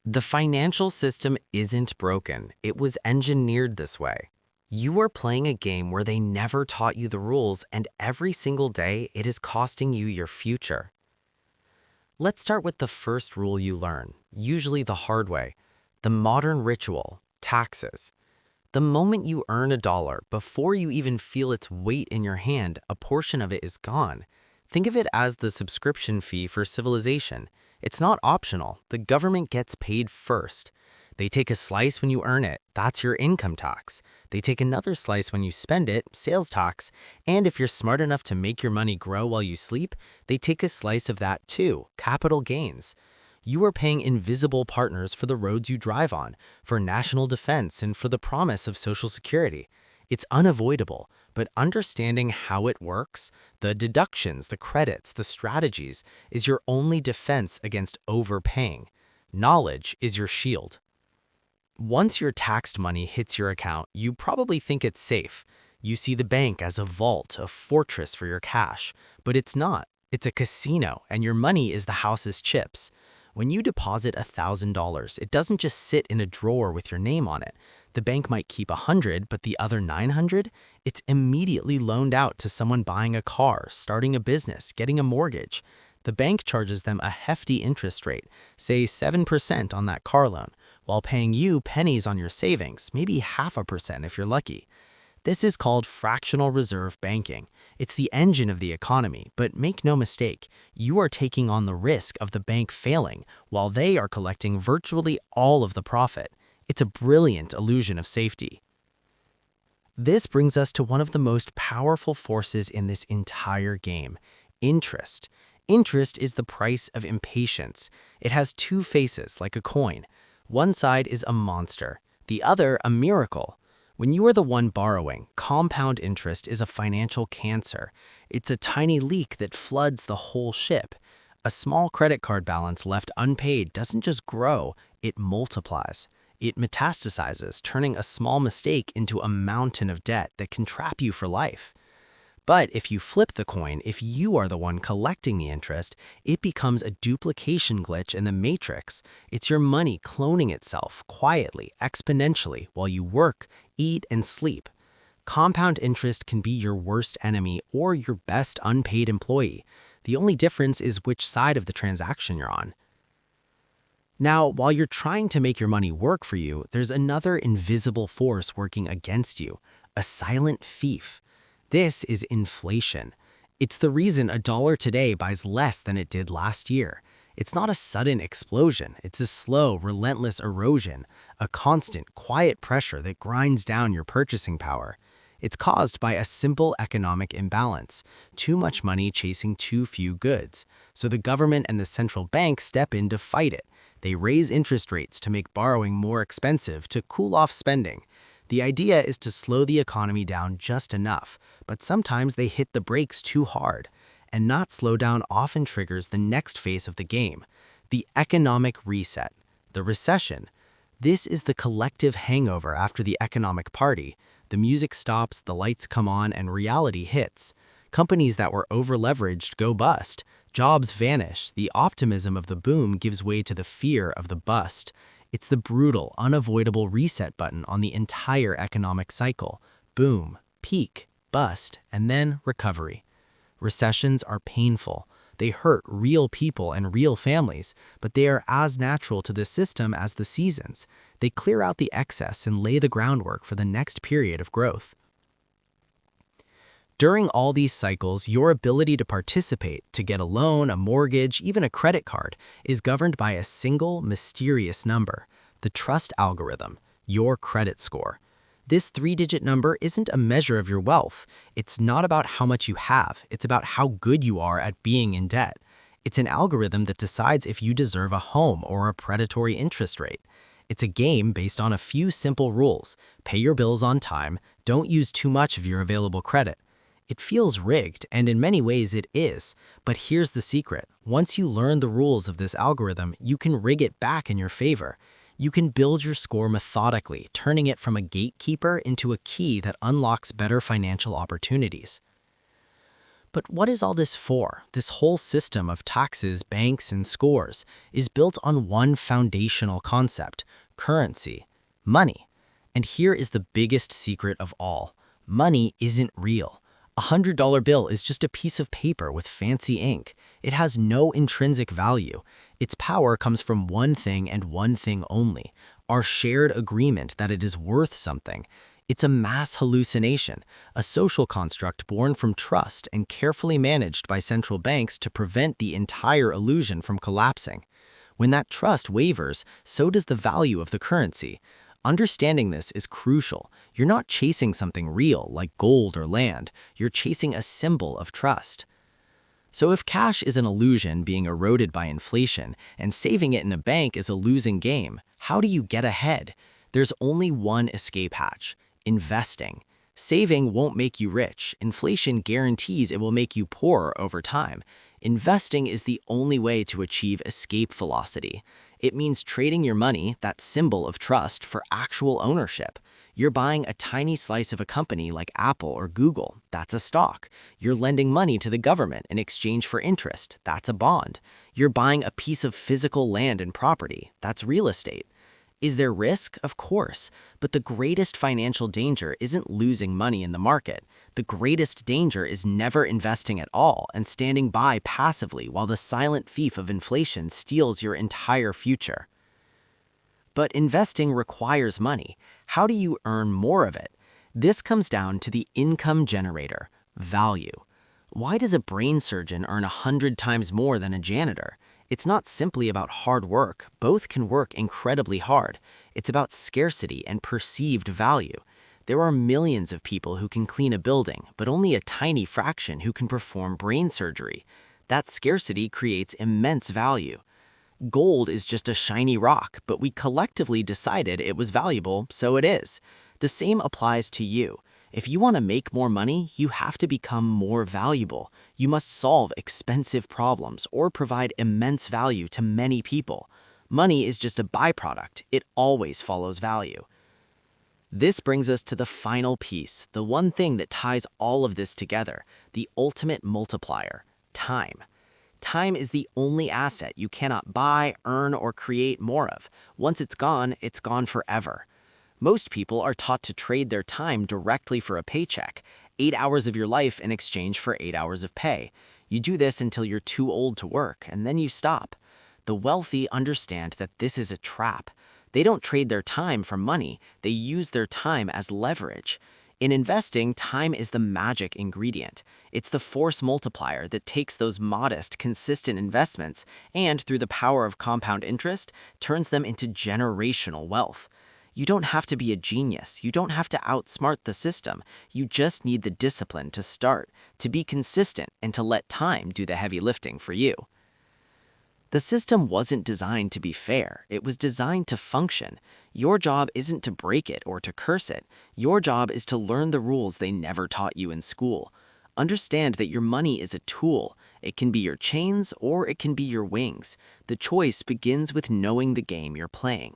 The financial system isn't broken. It was engineered this way. You are playing a game where they never taught you the rules, and every single day it is costing you your future. Let's start with the first rule you learn, usually the hard way, the modern ritual, taxes. The moment you earn a dollar, before you even feel its weight in your hand, a portion of it is gone. Think of it as the subscription fee for civilization. It's not optional. The government gets paid first. They take a slice when you earn it. That's your income tax. They take another slice when you spend it, sales tax. And if you're smart enough to make your money grow while you sleep, they take a slice of that too, capital gains. You are paying invisible partners for the roads you drive on, for national defense, and for the promise of Social Security. It's unavoidable, but understanding how it works, the deductions, the credits, the strategies, is your only defense against overpaying. Knowledge is your shield. Once your taxed money hits your account, you probably think it's safe. You see the bank as a vault, a fortress for your cash, but it's not. It's a casino, and your money is the house's chips. When you deposit $1,000, it doesn't just sit in a drawer with your name on it. The bank might keep 100, but the other 900, it's immediately loaned out to someone buying a car, starting a business, getting a mortgage. The bank charges them a hefty interest rate, say 7% on that car loan, while paying you pennies on your savings, maybe 0.5% if you're lucky. This is called fractional reserve banking. It's the engine of the economy, but make no mistake, you are taking on the risk of the bank failing while they are collecting virtually all of the profit. It's a brilliant illusion of safety. This brings us to one of the most powerful forces in this entire game, interest. Interest is the price of impatience. It has two faces, like a coin. One side is a monster, the other a miracle. When you are the one borrowing, compound interest is a financial cancer. It's a tiny leak that floods the whole ship. A small credit card balance left unpaid doesn't just grow, it multiplies. It metastasizes, turning a small mistake into a mountain of debt that can trap you for life. But if you flip the coin, if you are the one collecting the interest, it becomes a duplication glitch in the matrix. It's your money cloning itself quietly, exponentially, while you work, eat, and sleep. Compound interest can be your worst enemy or your best unpaid employee. The only difference is which side of the transaction you're on. Now, while you're trying to make your money work for you, there's another invisible force working against you, a silent thief. This is inflation. It's the reason a dollar today buys less than it did last year. It's not a sudden explosion. It's a slow, relentless erosion, a constant, quiet pressure that grinds down your purchasing power. It's caused by a simple economic imbalance, too much money chasing too few goods. So the government and the central bank step in to fight it. They raise interest rates to make borrowing more expensive, to cool off spending. The idea is to slow the economy down just enough, but sometimes they hit the brakes too hard. And not slow down often triggers the next phase of the game, the economic reset, the recession. This is the collective hangover after the economic party. The music stops, the lights come on, and reality hits. Companies that were over-leveraged go bust. Jobs vanish. The optimism of the boom gives way to the fear of the bust. It's the brutal, unavoidable reset button on the entire economic cycle. Boom, peak, bust, and then recovery. Recessions are painful. They hurt real people and real families, but they are as natural to the system as the seasons. They clear out the excess and lay the groundwork for the next period of growth. During all these cycles, your ability to participate, to get a loan, a mortgage, even a credit card, is governed by a single, mysterious number, the trust algorithm, your credit score. This three-digit number isn't a measure of your wealth. It's not about how much you have. It's about how good you are at being in debt. It's an algorithm that decides if you deserve a home or a predatory interest rate. It's a game based on a few simple rules. Pay your bills on time. Don't use too much of your available credit. It feels rigged, and in many ways it is. But here's the secret. Once you learn the rules of this algorithm, you can rig it back in your favor. You can build your score methodically, turning it from a gatekeeper into a key that unlocks better financial opportunities. But what is all this for? This whole system of taxes, banks, and scores is built on one foundational concept: currency, money. And here is the biggest secret of all. Money isn't real. $100 bill is just a piece of paper with fancy ink. It has no intrinsic value. Its power comes from one thing and one thing only: our shared agreement that it is worth something. It's a mass hallucination, a social construct born from trust and carefully managed by central banks to prevent the entire illusion from collapsing. When that trust wavers, so does the value of the currency. Understanding this is crucial. You're not chasing something real like gold or land. You're chasing a symbol of trust. So if cash is an illusion being eroded by inflation and saving it in a bank is a losing game, how do you get ahead? There's only one escape hatch: investing. Saving won't make you rich. Inflation guarantees it will make you poorer over time. Investing is the only way to achieve escape velocity. It means trading your money, that symbol of trust, for actual ownership. You're buying a tiny slice of a company like Apple or Google. That's a stock. You're lending money to the government in exchange for interest. That's a bond. You're buying a piece of physical land and property. That's real estate. Is there risk? Of course. But the greatest financial danger isn't losing money in the market. The greatest danger is never investing at all and standing by passively while the silent thief of inflation steals your entire future. But investing requires money. How do you earn more of it? This comes down to the income generator: value. Why does a brain surgeon earn 100 times more than a janitor? It's not simply about hard work. Both can work incredibly hard. It's about scarcity and perceived value. There are millions of people who can clean a building, but only a tiny fraction who can perform brain surgery. That scarcity creates immense value. Gold is just a shiny rock, but we collectively decided it was valuable, so it is. The same applies to you. If you want to make more money, you have to become more valuable. You must solve expensive problems or provide immense value to many people. Money is just a byproduct. It always follows value. This brings us to the final piece, the one thing that ties all of this together: the ultimate multiplier: time. Time is the only asset you cannot buy, earn, or create more of. Once it's gone forever. Most people are taught to trade their time directly for a paycheck: 8 hours of your life in exchange for 8 hours of pay. You do this until you're too old to work, and then you stop. The wealthy understand that this is a trap. They don't trade their time for money, they use their time as leverage. In investing, time is the magic ingredient. It's the force multiplier that takes those modest, consistent investments and, through the power of compound interest, turns them into generational wealth. You don't have to be a genius. You don't have to outsmart the system. You just need the discipline to start, to be consistent, and to let time do the heavy lifting for you. The system wasn't designed to be fair. It was designed to function. Your job isn't to break it or to curse it. Your job is to learn the rules they never taught you in school. Understand that your money is a tool. It can be your chains or it can be your wings. The choice begins with knowing the game you're playing.